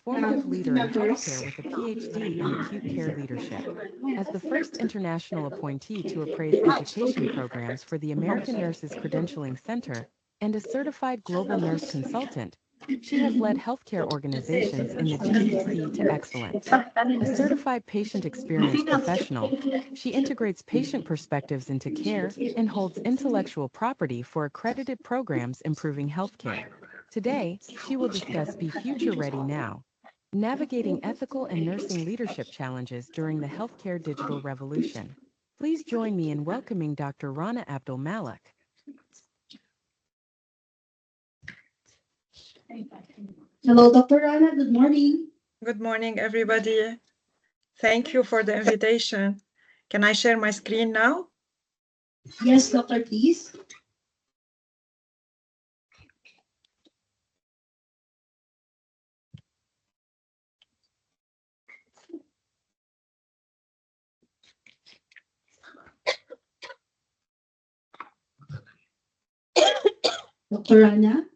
transformative leader in healthcare with a PhD in acute care leadership. As the first international appointee to appraise education programs for the American Nurses Credentialing Center and a certified global nurse consultant, she has led healthcare organizations in the GEC to excellence. A certified patient experience professional, she integrates patient perspectives into care and holds intellectual property for accredited programs improving healthcare. Today, she will discuss Be Future Ready Now, navigating ethical and nursing leadership challenges during the healthcare digital revolution. Please join me in welcoming Dr. Rana Abdel Malak. Hello, Dr. Rana. Good morning. Good morning, everybody. Thank you for the invitation. Can I share my screen now? Yes, doctor, please. Dr. Rana?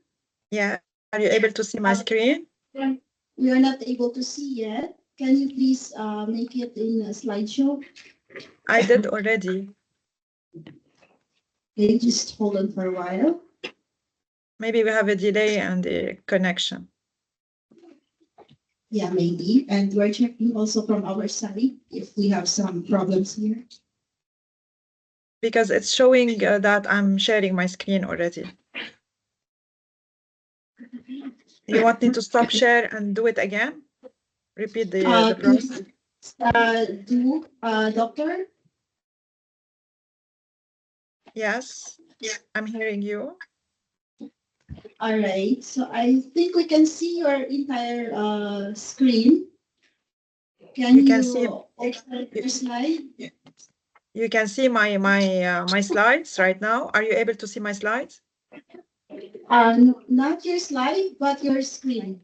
Yeah, are you able to see my screen? We are not able to see yet. Can you please make it in a slideshow? I did already. Okay, just hold on for a while. Maybe we have a delay in the connection. Yeah, maybe. And we're checking also from our side if we have some problems here. Because it's showing that I'm sharing my screen already. You want me to stop share and do it again? Repeat the process. Doctor? Yes, I'm hearing you. All right, so I think we can see your entire screen. Can you see open your slide? You can see my slides right now. Are you able to see my slides? Not your slide, but your screen.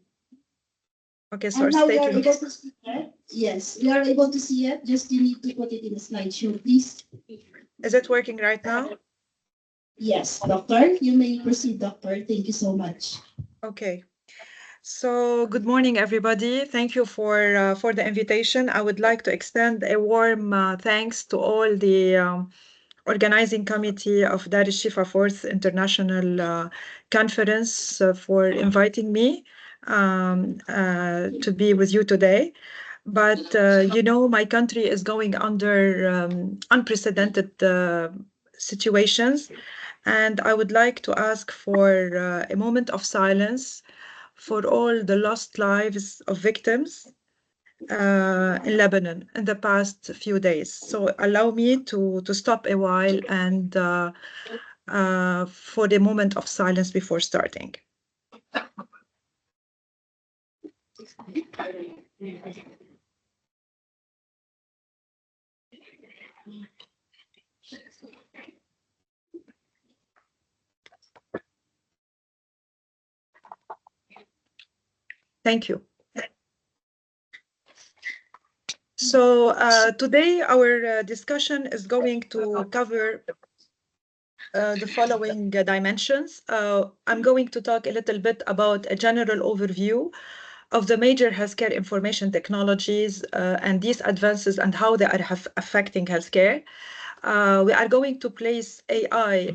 Okay, so and now we are stay able to see it. Yes, we are able to see it. Just you need to put it in the slideshow, please. Is it working right now? Yes, doctor. You may proceed, doctor. Thank you so much. Okay. So good morning, everybody. Thank you for the invitation. I would like to extend a warm thanks to all the organizing committee of Dar al-Shifa 4th International Conference for inviting me to be with you today. But, you know, my country is going under unprecedented situations. And I would like to ask for a moment of silence for all the lost lives of victims in Lebanon in the past few days. So allow me to stop a while and for the moment of silence before starting. Thank you. So today our discussion is going to cover the following dimensions. I'm going to talk a little bit about a general overview of the major healthcare information technologies and these advances and how they are affecting healthcare. We are going to place AI,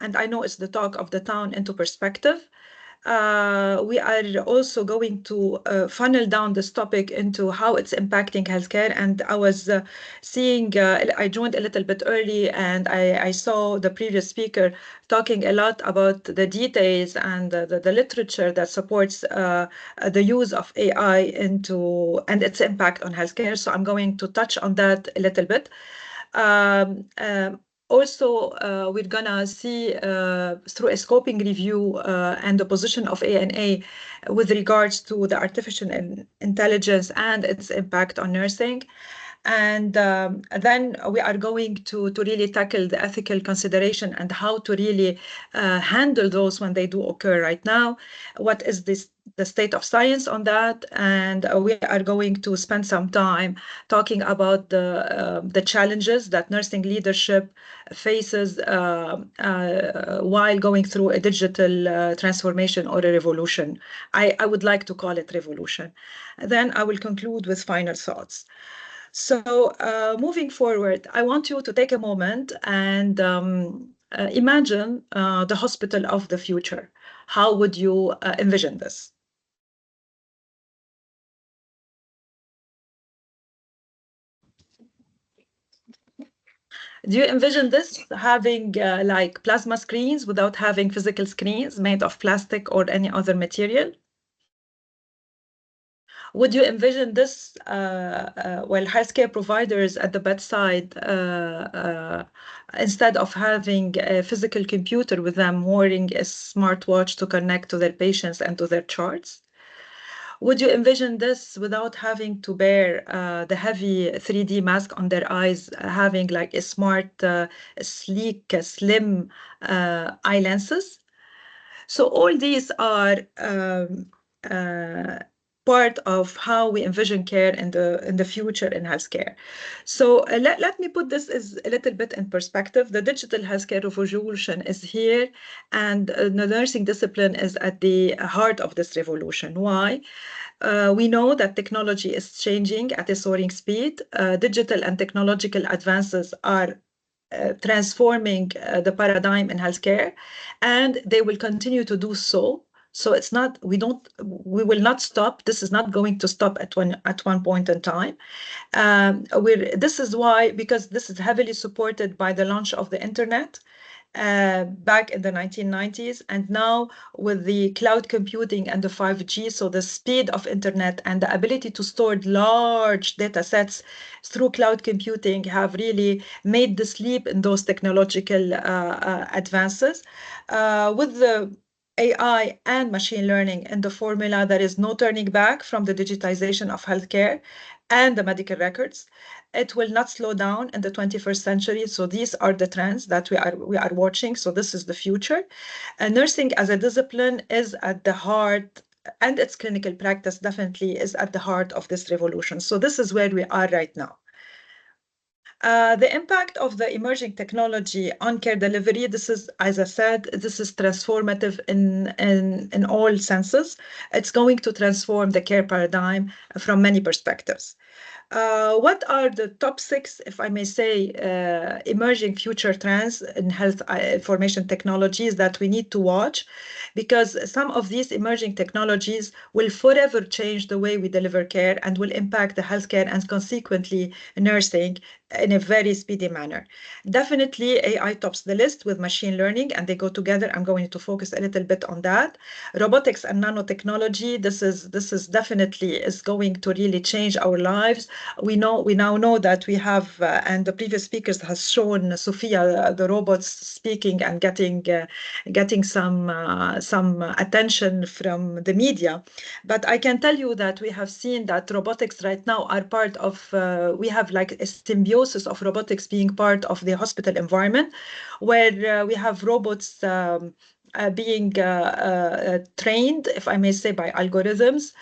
and I know it's the talk of the town, into perspective. We are also going to funnel down this topic into how it's impacting healthcare. And I was seeing, I joined a little bit early, and I saw the previous speaker talking a lot about the details and the literature that supports the use of AI and its impact on healthcare. So I'm going to touch on that a little bit. Also, we're gonna see through a scoping review and the position of ANA with regards to the artificial intelligence and its impact on nursing. And then we are going to really tackle the ethical consideration and how to really handle those when they do occur right now. What is this the state of science on that, and we are going to spend some time talking about the challenges that nursing leadership faces while going through a digital transformation or a revolution. I would like to call it revolution. Then I will conclude with final thoughts. So moving forward, I want you to take a moment and imagine the hospital of the future. How would you envision this? Do you envision this having like plasma screens without having physical screens made of plastic or any other material? Would you envision this while healthcare providers at the bedside, instead of having a physical computer with them, wearing a smartwatch to connect to their patients and to their charts? Would you envision this without having to bear the heavy 3D mask on their eyes, having like a smart, sleek, slim eye lenses? So all these are part of how we envision care in the future in healthcare. So let me put this as a little bit in perspective. The digital healthcare revolution is here, and the nursing discipline is at the heart of this revolution. Why? We know that technology is changing at a soaring speed. Digital and technological advances are transforming the paradigm in healthcare, and they will continue to do so. So it's not, we will not stop. This is not going to stop at one point in time. This is why, because this is heavily supported by the launch of the internet back in the 1990s, and now with the cloud computing and the 5G, so the speed of internet and the ability to store large data sets through cloud computing have really made this leap in those technological advances. With the AI and machine learning in the formula, there is no turning back from the digitization of healthcare and the medical records. It will not slow down in the 21st century. So these are the trends that we are watching. So this is the future. Nursing as a discipline is at the heart, and its clinical practice definitely is at the heart of this revolution. So this is where we are right now. The impact of the emerging technology on care delivery, this is, as I said, this is transformative in all senses. It's going to transform the care paradigm from many perspectives. What are the top 6, if I may say, emerging future trends in health information technologies that we need to watch? Because some of these emerging technologies will forever change the way we deliver care and will impact the healthcare and consequently nursing in a very speedy manner. Definitely AI tops the list with machine learning, and they go together. I'm going to focus a little bit on that. Robotics and nanotechnology, this is definitely is going to really change our lives. We now know that we have, and the previous speakers has shown Sophia, the robots speaking and getting some attention from the media. But I can tell you that we have seen that robotics right now are part of, we have like a symbiosis of robotics being part of the hospital environment, where we have robots being trained, if I may say, by algorithms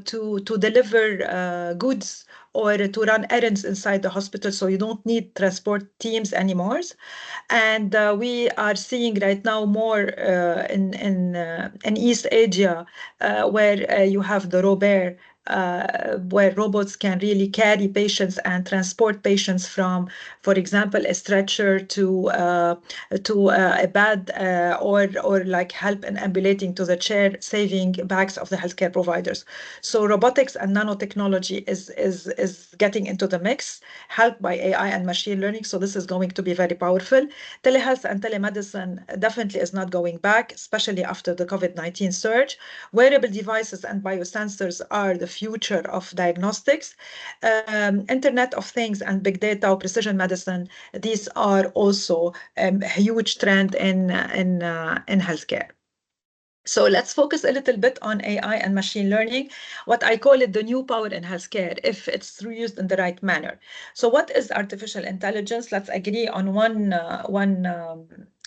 to deliver goods or to run errands inside the hospital, so you don't need transport teams anymore. And we are seeing right now more in East Asia, where you have the robot, where robots can really carry patients and transport patients from, for example, a stretcher to a bed, or like help in ambulating to the chair, saving bags of the healthcare providers. So robotics and nanotechnology is getting into the mix, helped by AI and machine learning. So this is going to be very powerful. Telehealth and telemedicine definitely is not going back, especially after the COVID-19 surge. Wearable devices and biosensors are the future of diagnostics. Internet of Things and big data or precision medicine, these are also a huge trend in healthcare. So let's focus a little bit on AI and machine learning, what I call it the new power in healthcare, if it's used in the right manner. So what is artificial intelligence? Let's agree on one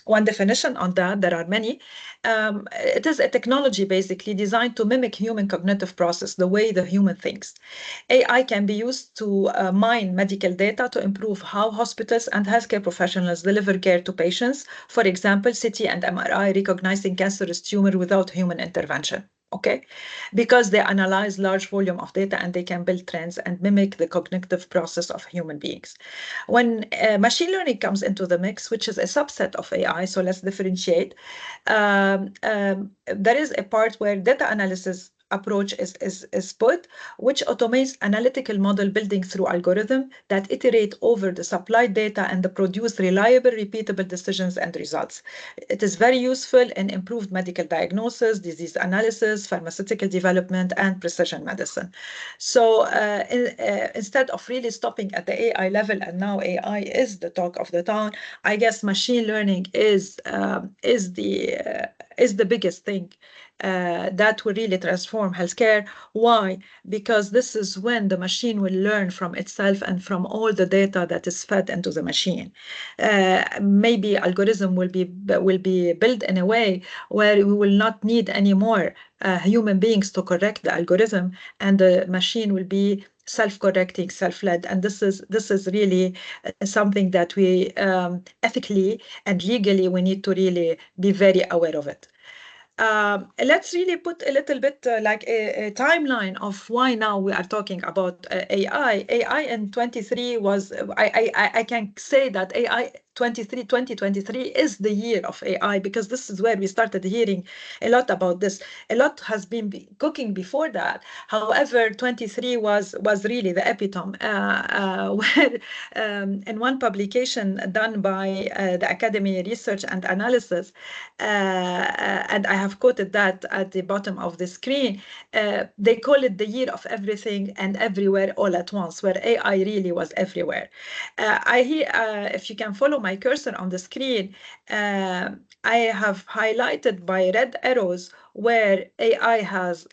one definition on that, there are many. It is a technology basically designed to mimic human cognitive process, the way the human thinks. AI can be used to mine medical data to improve how hospitals and healthcare professionals deliver care to patients. For example, CT and MRI recognizing cancerous tumor without human intervention. Okay, because they analyze large volume of data and they can build trends and mimic the cognitive process of human beings. When machine learning comes into the mix, which is a subset of AI, so let's differentiate, there is a part where data analysis approach is put, which automates analytical model building through algorithm that iterate over the supplied data and produce reliable, repeatable decisions and results. It is very useful in improved medical diagnosis, disease analysis, pharmaceutical development, and precision medicine. So instead of really stopping at the AI level, and now AI is the talk of the town, I guess machine learning is the biggest thing that will really transform healthcare. Why? Because this is when the machine will learn from itself and from all the data that is fed into the machine. Maybe algorithm will be built in a way where we will not need any more human beings to correct the algorithm, and the machine will be self-correcting, self-led, and this is really something that we ethically and legally we need to really be very aware of it. Let's really put a little bit like a timeline of why now we are talking about AI. AI in 23 was, I can say that AI 2023 is the year of AI, because this is where we started hearing a lot about this. A lot has been cooking before that. However, 23 was really the epitome, where in one publication done by the Academy Research and Analysis, and I have quoted that at the bottom of the screen, they call it the year of everything and everywhere all at once, where AI really was everywhere. If you can follow my cursor on the screen, I have highlighted by red arrows where AI has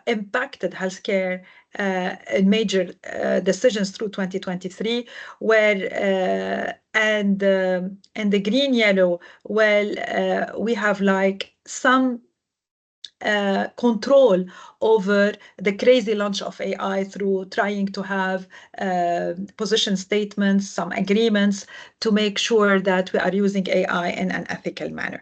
impacted healthcare in major decisions through 2023, where and the green yellow, well, we have like some control over the crazy launch of AI through trying to have position statements, some agreements to make sure that we are using AI in an ethical manner.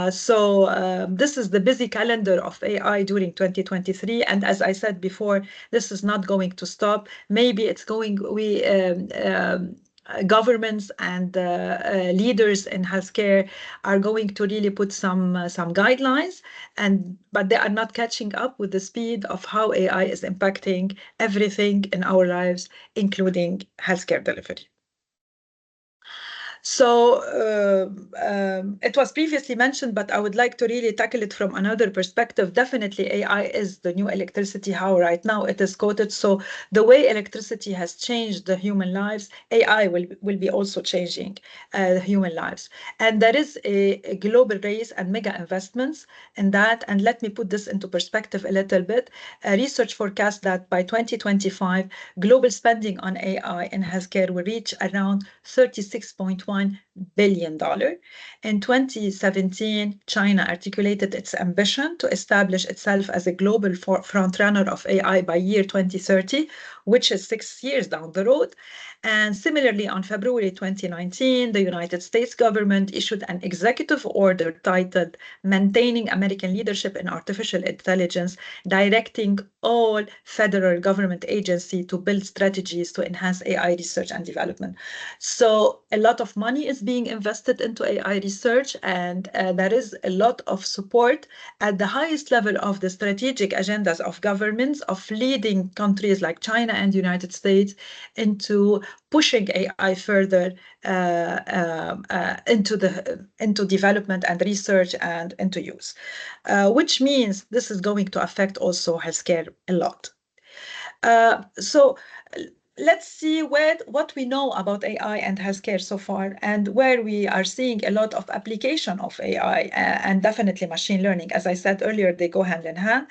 So this is the busy calendar of AI during 2023. And as I said before, this is not going to stop. Maybe it's going, governments and leaders in healthcare are going to really put some guidelines, but they are not catching up with the speed of how AI is impacting everything in our lives, including healthcare delivery. So it was previously mentioned, but I would like to really tackle it from another perspective. Definitely AI is the new electricity, how right now it is quoted. So the way electricity has changed the human lives, AI will be also changing the human lives. And there is a global race and mega investments in that. And let me put this into perspective a little bit. Research forecasts that by 2025, global spending on AI in healthcare will reach around $36.1 billion. In 2017, China articulated its ambition to establish itself as a global frontrunner of AI by year 2030, which is 6 years down the road. And similarly, on February 2019, the United States government issued an executive order titled Maintaining American Leadership in Artificial Intelligence, directing all federal government agencies to build strategies to enhance AI research and development. So a lot of money is being invested into AI research, and there is a lot of support at the highest level of the strategic agendas of governments of leading countries like China and the United States into pushing AI further into development and research and into use, which means this is going to affect also healthcare a lot. So let's see what we know about AI and healthcare so far, and where we are seeing a lot of application of AI and definitely machine learning. As I said earlier, they go hand in hand.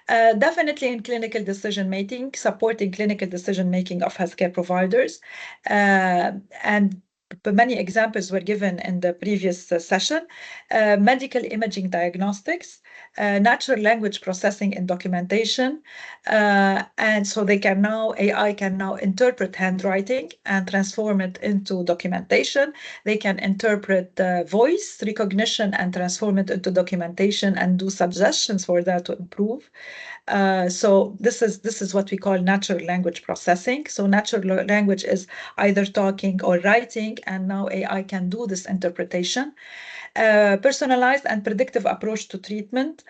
Definitely in clinical decision making, supporting clinical decision making of healthcare providers, and many examples were given in the previous session. Medical imaging diagnostics, natural language processing and documentation. And so AI can now interpret handwriting and transform it into documentation. They can interpret voice recognition and transform it into documentation and do suggestions for that to improve. So this is what we call natural language processing. So natural language is either talking or writing, and now AI can do this interpretation. Personalized and predictive approach to treatment.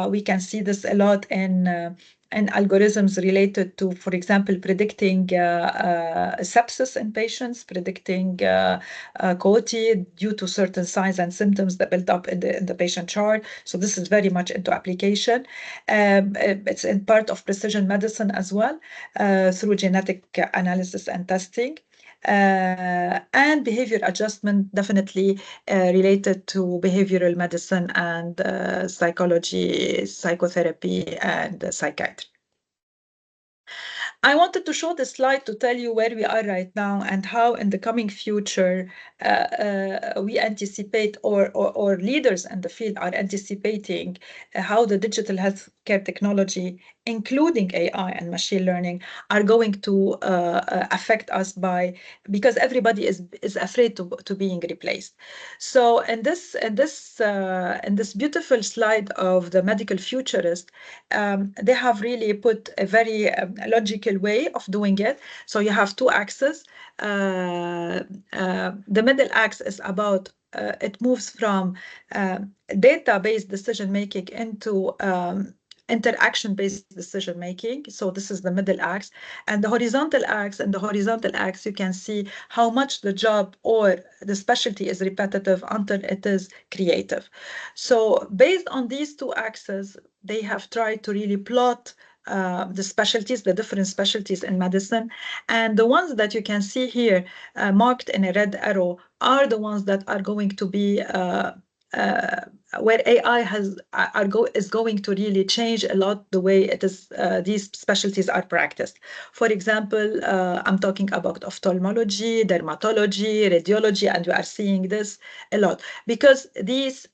We can see this a lot in algorithms related to, for example, predicting sepsis in patients, predicting COTI due to certain signs and symptoms that build up in the patient chart. So this is very much into application. It's in part of precision medicine as well, through genetic analysis and testing. And behavior adjustment, definitely related to behavioral medicine and psychology, psychotherapy, and psychiatry. I wanted to show this slide to tell you where we are right now and how in the coming future we anticipate, or leaders in the field are anticipating how the digital healthcare technology, including AI and machine learning, are going to affect us because everybody is afraid to being replaced. So in this beautiful slide of the medical futurist, they have really put a very logical way of doing it. So you have two axes. The middle axis is about it moves from data-based decision making into interaction-based decision making. So this is the middle axis, and the horizontal axis. And the horizontal axis, you can see how much the job or the specialty is repetitive until it is creative. So based on these two axes, they have tried to really plot the specialties, the different specialties in medicine. And the ones that you can see here marked in a red arrow are the ones that are going to be where AI is going to really change a lot the way it is these specialties are practiced. For example, I'm talking about ophthalmology, dermatology, radiology, and we are seeing this a lot because these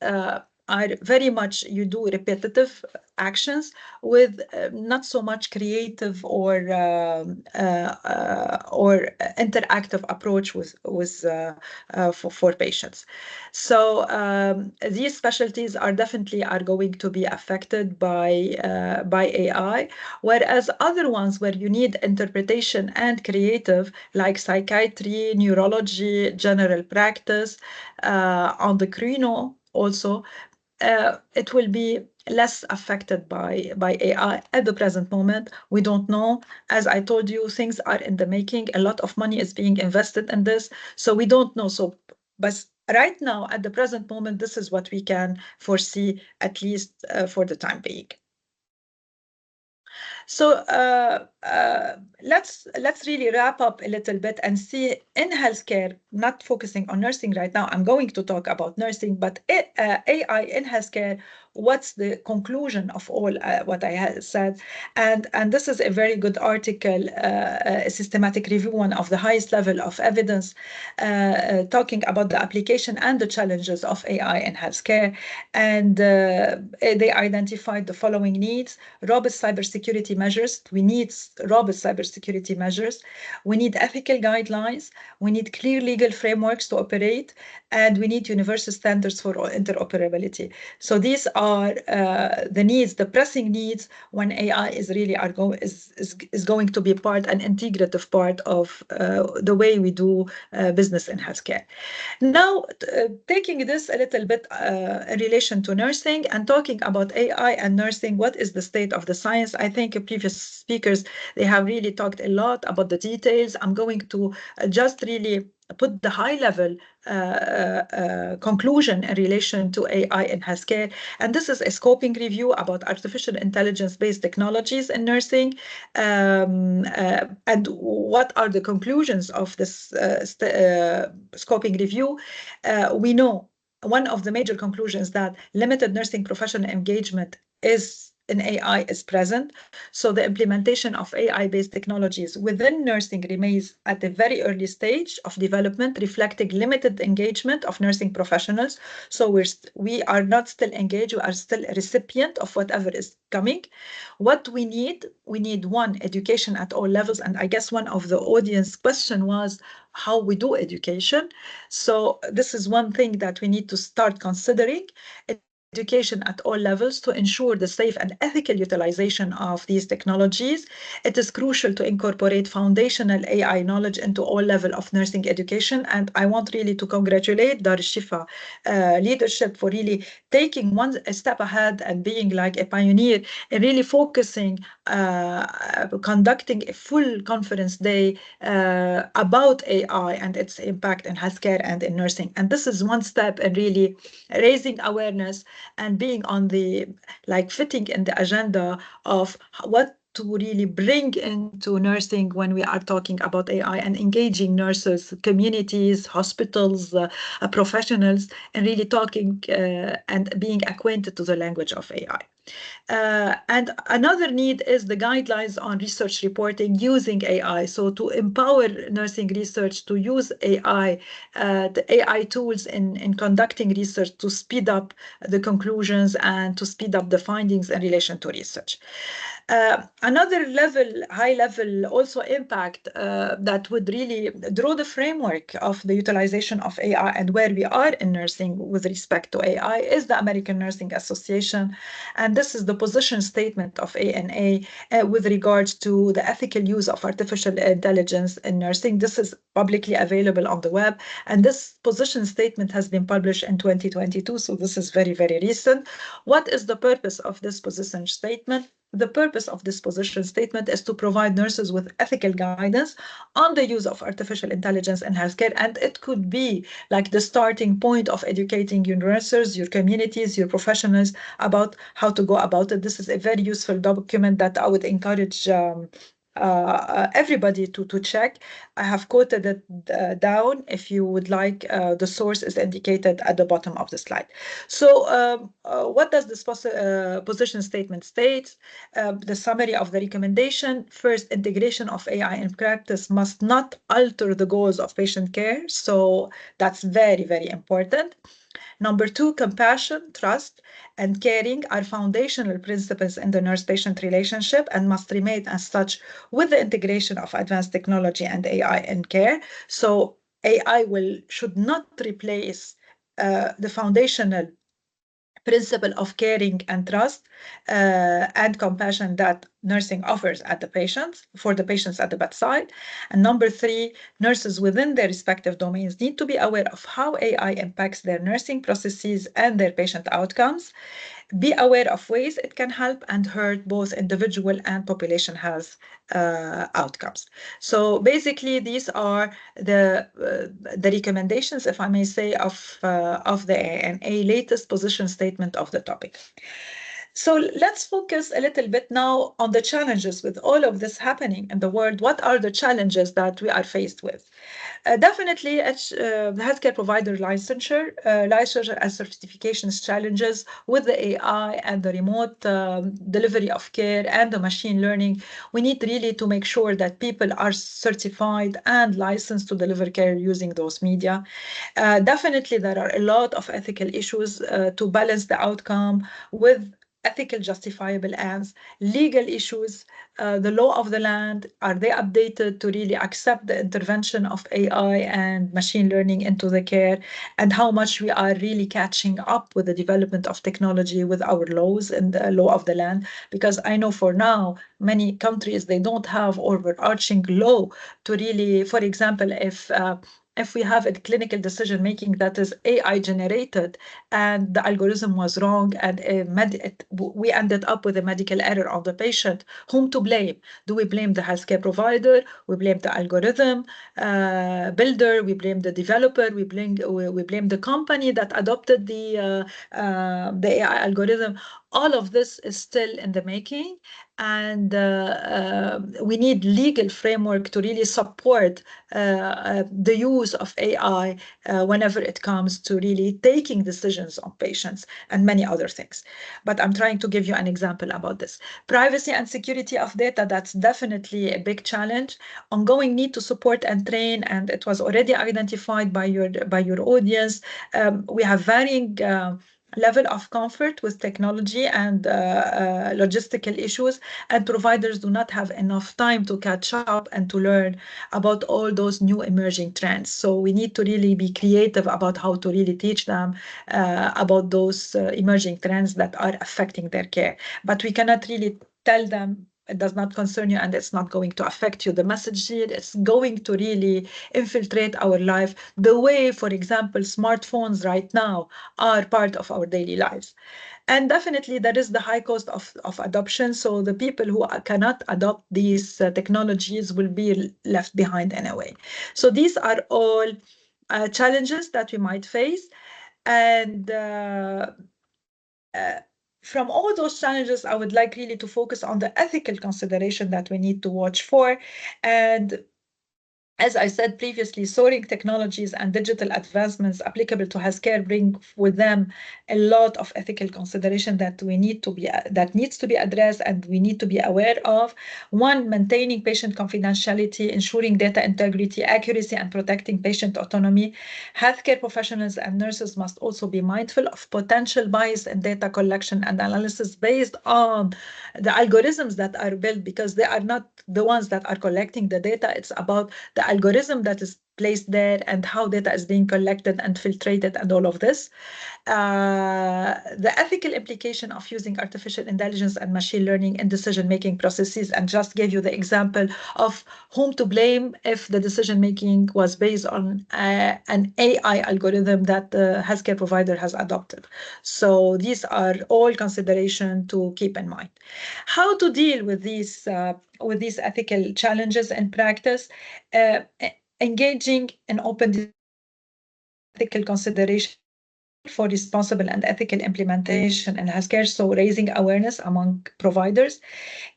are very much, you do repetitive actions with not so much creative or interactive approach for patients. So these specialties are definitely going to be affected by AI, whereas other ones where you need interpretation and creative, like psychiatry, neurology, general practice, endocrino also, it will be less affected by AI at the present moment. We don't know. As I told you, things are in the making. A lot of money is being invested in this, so we don't know. So, but right now, at the present moment, this is what we can foresee, at least for the time being. So let's really wrap up a little bit and see in healthcare, not focusing on nursing right now. I'm going to talk about nursing, but AI in healthcare, what's the conclusion of all what I had said? And this is a very good article, a systematic review, one of the highest level of evidence, talking about the application and the challenges of AI in healthcare. And they identified the following needs: robust cybersecurity measures. We need robust cybersecurity measures. We need ethical guidelines. We need clear legal frameworks to operate, and we need universal standards for interoperability. So these are the needs, the pressing needs, when AI is really is going to be part, an integrative part of the way we do business in healthcare. Now, taking this a little bit in relation to nursing and talking about AI and nursing, what is the state of the science? I think previous speakers, they have really talked a lot about the details. I'm going to just really put the high level conclusion in relation to AI in healthcare. And this is a scoping review about artificial intelligence-based technologies in nursing. And what are the conclusions of this scoping review? We know one of the major conclusions that limited nursing professional engagement is in AI is present. So the implementation of AI-based technologies within nursing remains at a very early stage of development, reflecting limited engagement of nursing professionals. So we are not still engaged, we are still a recipient of whatever is coming. What we need one, education at all levels. And I guess one of the audience question was how we do education. So this is one thing that we need to start considering. Education at all levels to ensure the safe and ethical utilization of these technologies. It is crucial to incorporate foundational AI knowledge into all levels of nursing education. And I want really to congratulate Dar Shifa leadership for really taking a step ahead and being like a pioneer and really focusing, conducting a full conference day about AI and its impact in healthcare and in nursing. And this is one step in really raising awareness and being on the, like, fitting in the agenda of what to really bring into nursing when we are talking about AI and engaging nurses, communities, hospitals, professionals, and really talking and being acquainted to the language of AI. And another need is the guidelines on research reporting using AI. So to empower nursing research to use AI, the AI tools in conducting research to speed up the conclusions and to speed up the findings in relation to research. Another level, high level also impact that would really draw the framework of the utilization of AI and where we are in nursing with respect to AI is the American Nursing Association. And this is the position statement of ANA with regards to the ethical use of artificial intelligence in nursing. This is publicly available on the web. And this position statement has been published in 2022. So this is very, very recent. What is the purpose of this position statement? The purpose of this position statement is to provide nurses with ethical guidance on the use of artificial intelligence in healthcare. And it could be like the starting point of educating your nurses, your communities, your professionals about how to go about it. This is a very useful document that I would encourage everybody to check. I have quoted it down. If you would like, the source is indicated at the bottom of the slide. So what does this position statement state? The summary of the recommendation: first, integration of AI in practice must not alter the goals of patient care. So that's very, very important. Number two, compassion, trust, and caring are foundational principles in the nurse-patient relationship and must remain as such with the integration of advanced technology and AI in care. So AI should not replace the foundational principle of caring and trust and compassion that nursing offers for the patients at the bedside. And number three, nurses within their respective domains need to be aware of how AI impacts their nursing processes and their patient outcomes. Be aware of ways it can help and hurt both individual and population health outcomes. So basically, these are the recommendations, if I may say, of the ANA latest position statement of the topic. So let's focus a little bit now on the challenges with all of this happening in the world. What are the challenges that we are faced with? Definitely, the healthcare provider licensure and certifications challenges with the AI and the remote delivery of care and the machine learning. We need really to make sure that people are certified and licensed to deliver care using those media. Definitely, there are a lot of ethical issues to balance the outcome with ethical justifiable ends, legal issues, the law of the land, are they updated to really accept the intervention of AI and machine learning into the care, and how much we are really catching up with the development of technology with our laws and the law of the land. Because I know for now, many countries, they don't have overarching law to really, for example, if we have a clinical decision making that is AI generated and the algorithm was wrong and we ended up with a medical error on the patient, whom to blame? Do we blame the healthcare provider? We blame the algorithm builder? We blame the developer? We blame the company that adopted the AI algorithm? all of this is still in the making, and we need legal framework to really support the use of AI whenever it comes to really taking decisions on patients and many other things. But I'm trying to give you an example about this. Privacy and security of data, that's definitely a big challenge. Ongoing need to support and train, and it was already identified by your audience. We have varying level of comfort with technology and logistical issues, and providers do not have enough time to catch up and to learn about all those new emerging trends. So we need to really be creative about how to really teach them about those emerging trends that are affecting their care. But we cannot really tell them it does not concern you and it's not going to affect you. The message here is going to really infiltrate our life the way, for example, smartphones right now are part of our daily lives. And definitely there is the high cost of adoption. So the people who cannot adopt these technologies will be left behind in a way. So these are all challenges that we might face. And from all those challenges, I would like really to focus on the ethical consideration that we need to watch for. And as I said previously, soaring technologies and digital advancements applicable to healthcare bring with them a lot of ethical consideration that needs to be addressed and we need to be aware of. One, maintaining patient confidentiality, ensuring data integrity, accuracy, and protecting patient autonomy. Healthcare professionals and nurses must also be mindful of potential bias in data collection and analysis based on the algorithms that are built, because they are not the ones that are collecting the data. It's about the algorithm that is placed there and how data is being collected and filtrated and all of this. The ethical implication of using artificial intelligence and machine learning in decision-making processes, and just gave you the example of whom to blame if the decision-making was based on an AI algorithm that the healthcare provider has adopted. So these are all considerations to keep in mind. How to deal with these ethical challenges in practice? Engaging in open ethical consideration for responsible and ethical implementation in healthcare, so raising awareness among providers.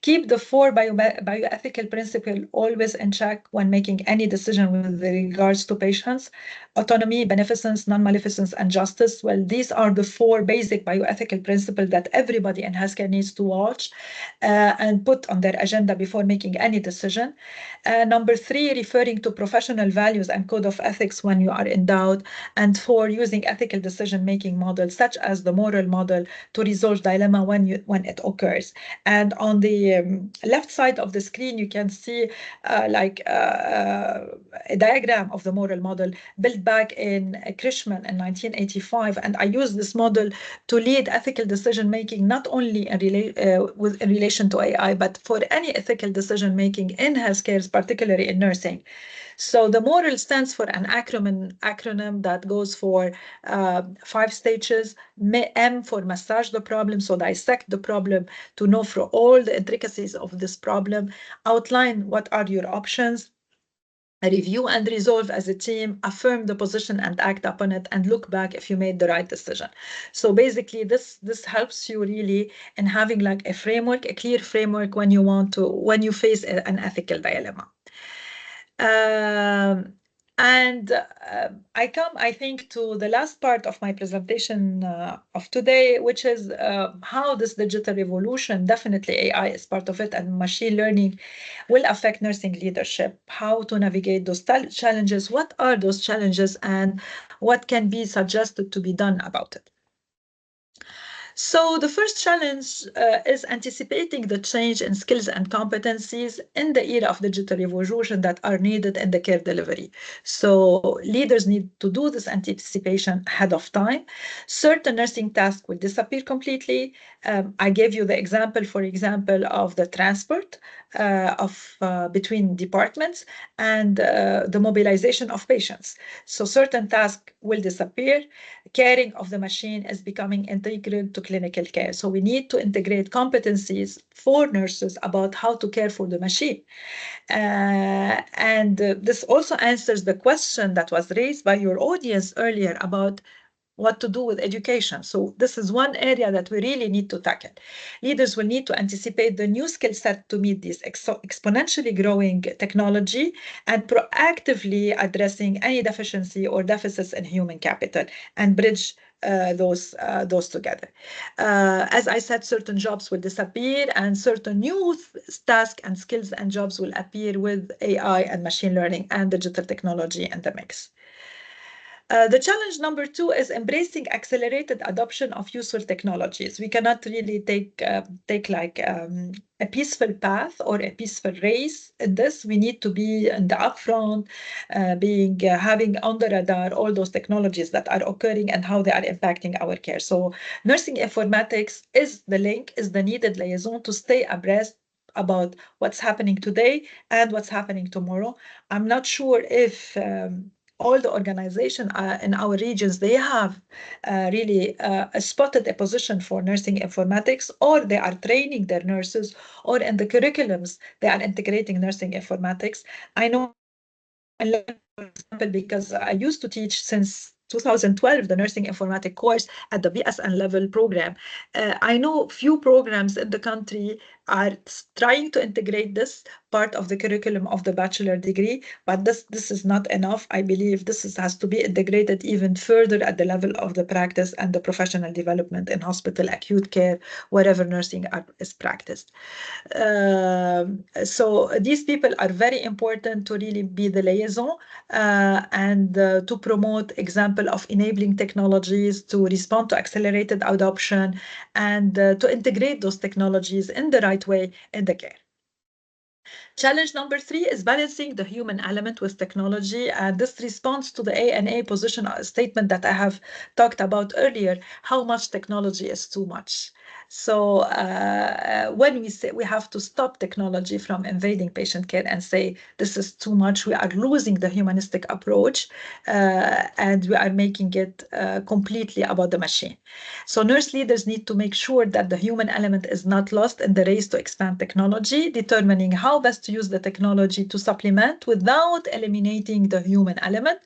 Keep the four bioethical principles always in check when making any decision with regards to patients: autonomy, beneficence, non-maleficence, and justice. Well, these are the four basic bioethical principles that everybody in healthcare needs to watch and put on their agenda before making any decision. Number three, referring to professional values and code of ethics when you are in doubt. And four, using ethical decision-making models such as the moral model to resolve dilemma when it occurs. And on the left side of the screen, you can see a diagram of the moral model built back in Krishman in 1985. And I use this model to lead ethical decision-making, not only in relation to AI, but for any ethical decision-making in healthcare, particularly in nursing. So the moral stands for an acronym that goes for 5 stages. M for massage the problem, so dissect the problem to know for all the intricacies of this problem. Outline what are your options. Review and resolve as a team, affirm the position and act upon it, and look back if you made the right decision. So basically this helps you really in having like a framework, a clear framework when you face an ethical dilemma. I think, to the last part of my presentation of today, which is how this digital revolution, definitely AI is part of it, and machine learning will affect nursing leadership, how to navigate those challenges, what are those challenges, and what can be suggested to be done about it. So the first challenge is anticipating the change in skills and competencies in the era of digital revolution that are needed in the care delivery. So leaders need to do this anticipation ahead of time. Certain nursing tasks will disappear completely. I gave you the example, for example, of the transport between departments and the mobilization of patients. So certain tasks will disappear. Caring of the machine is becoming integral to clinical care. So we need to integrate competencies for nurses about how to care for the machine. And this also answers the question that was raised by your audience earlier about what to do with education. So this is one area that we really need to tackle. Leaders will need to anticipate the new skill set to meet this exponentially growing technology and proactively addressing any deficiency or deficits in human capital and bridge those together. As I said, certain jobs will disappear and certain new tasks and skills and jobs will appear with AI and machine learning and digital technology in the mix. The challenge number 2 is embracing accelerated adoption of useful technologies. We cannot really take like a peaceful path or a peaceful race in this. We need to be in the upfront, having on the radar all those technologies that are occurring and how they are impacting our care. So nursing informatics is the link, is the needed liaison to stay abreast about what's happening today and what's happening tomorrow. I'm not sure if all the organizations in our regions, they have really spotted a position for nursing informatics, or they are training their nurses, or in the curriculums, they are integrating nursing informatics. I know, for example, because I used to teach since 2012 the nursing informatics course at the BSN level program. I know few programs in the country are trying to integrate this part of the curriculum of the bachelor degree, but this is not enough. I believe this has to be integrated even further at the level of the practice and the professional development in hospital, acute care, wherever nursing is practiced. So these people are very important to really be the liaison and to promote example of enabling technologies to respond to accelerated adoption and to integrate those technologies in the right way in the care. Challenge number 3 is balancing the human element with technology, and this responds to the ANA position statement that I have talked about earlier, how much technology is too much. So when we say we have to stop technology from invading patient care and say this is too much, we are losing the humanistic approach and we are making it completely about the machine. So nurse leaders need to make sure that the human element is not lost in the race to expand technology, determining how best to use the technology to supplement without eliminating the human element.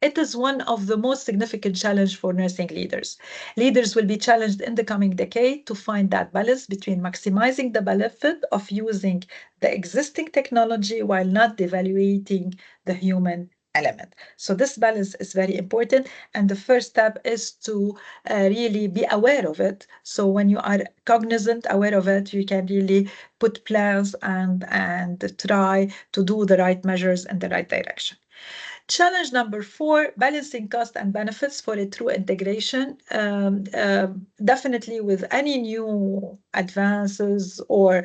It is one of the most significant challenges for nursing leaders. Leaders will be challenged in the coming decade to find that balance between maximizing the benefit of using the existing technology while not devaluating the human element. So this balance is very important, and the first step is to really be aware of it. So when you are cognizant, aware of it, you can really put plans and try to do the right measures in the right direction. Challenge number 4, balancing cost and benefits for a true integration. Definitely with any new advances or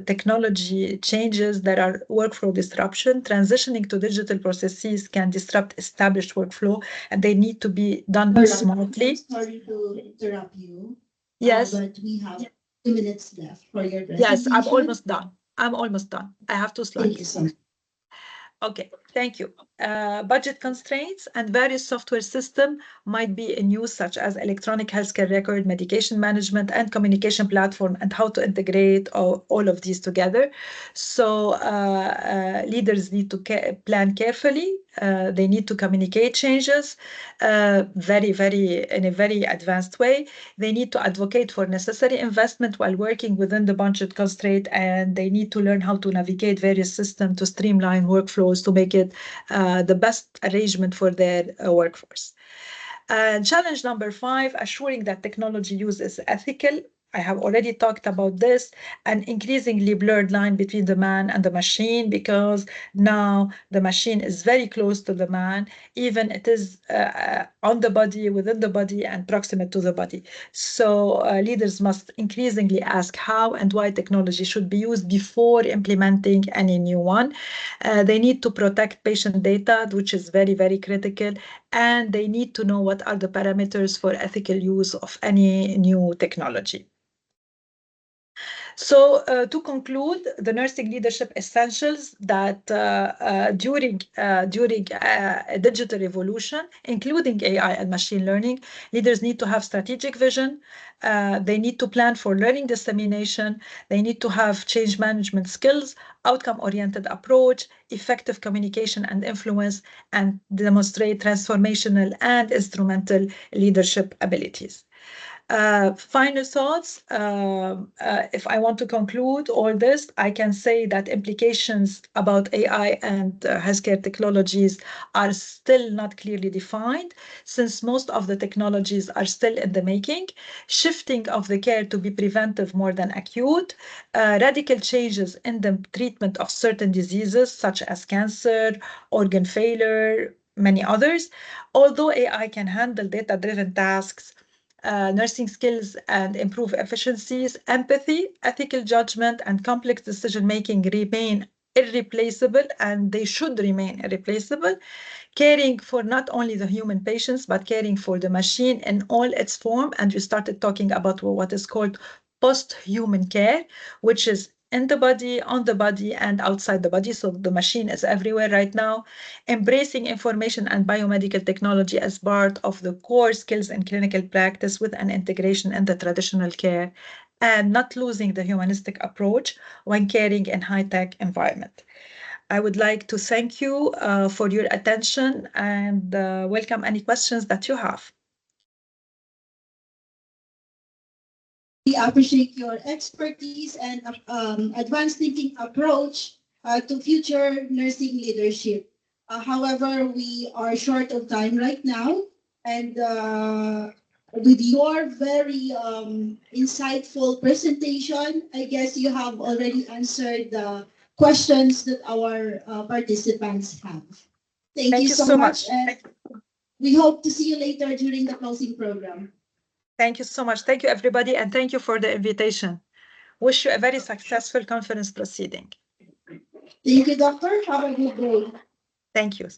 technology changes that are workflow disruption, transitioning to digital processes can disrupt established workflow, and they need to be done smartly. Sorry to interrupt you. Yes. But we have 2 minutes left for your presentation. Yes, I'm almost done. I have 2 slides. Thank you so much. Okay, thank you. Budget constraints and various software systems might be in use, such as electronic healthcare record, medication management, and communication platform, and how to integrate all of these together. So leaders need to plan carefully. They need to communicate changes in a very advanced way. They need to advocate for necessary investment while working within the budget constraint, and they need to learn how to navigate various systems to streamline workflows to make it the best arrangement for their workforce. Challenge number 5, assuring that technology use is ethical. I have already talked about this, an increasingly blurred line between the man and the machine, because now the machine is very close to the man, even it is on the body, within the body, and proximate to the body. So leaders must increasingly ask how and why technology should be used before implementing any new one. They need to protect patient data, which is very, very critical, and they need to know what are the parameters for ethical use of any new technology. So to conclude, the nursing leadership essentials that during a digital revolution, including AI and machine learning, leaders need to have strategic vision. They need to plan for learning dissemination. They need to have change management skills, outcome-oriented approach, effective communication and influence, and demonstrate transformational and instrumental leadership abilities. Final thoughts. If I want to conclude all this, I can say that implications about AI and healthcare technologies are still not clearly defined, since most of the technologies are still in the making. Shifting of the care to be preventive more than acute, radical changes in the treatment of certain diseases such as cancer, organ failure, many others. Although AI can handle data-driven tasks, nursing skills and improve efficiencies, empathy, ethical judgment, and complex decision-making remain irreplaceable, and they should remain irreplaceable. Caring for not only the human patients, but caring for the machine in all its form. And we started talking about what is called post-human care, which is in the body, on the body, and outside the body. So the machine is everywhere right now. Embracing information and biomedical technology as part of the core skills in clinical practice with an integration in the traditional care, and not losing the humanistic approach when caring in high-tech environment. I would like to thank you for your attention and welcome any questions that you have. We appreciate your expertise and advanced thinking approach to future nursing leadership. However, we are short of time right now, and with your very insightful presentation, I guess you have already answered the questions that our participants have. Thank you so much, and we hope to see you later during the closing program. Thank you so much. Thank you, everybody, and thank you for the invitation. Wish you a very successful conference proceeding. Thank you, Doctor. Have a good day. Thank you.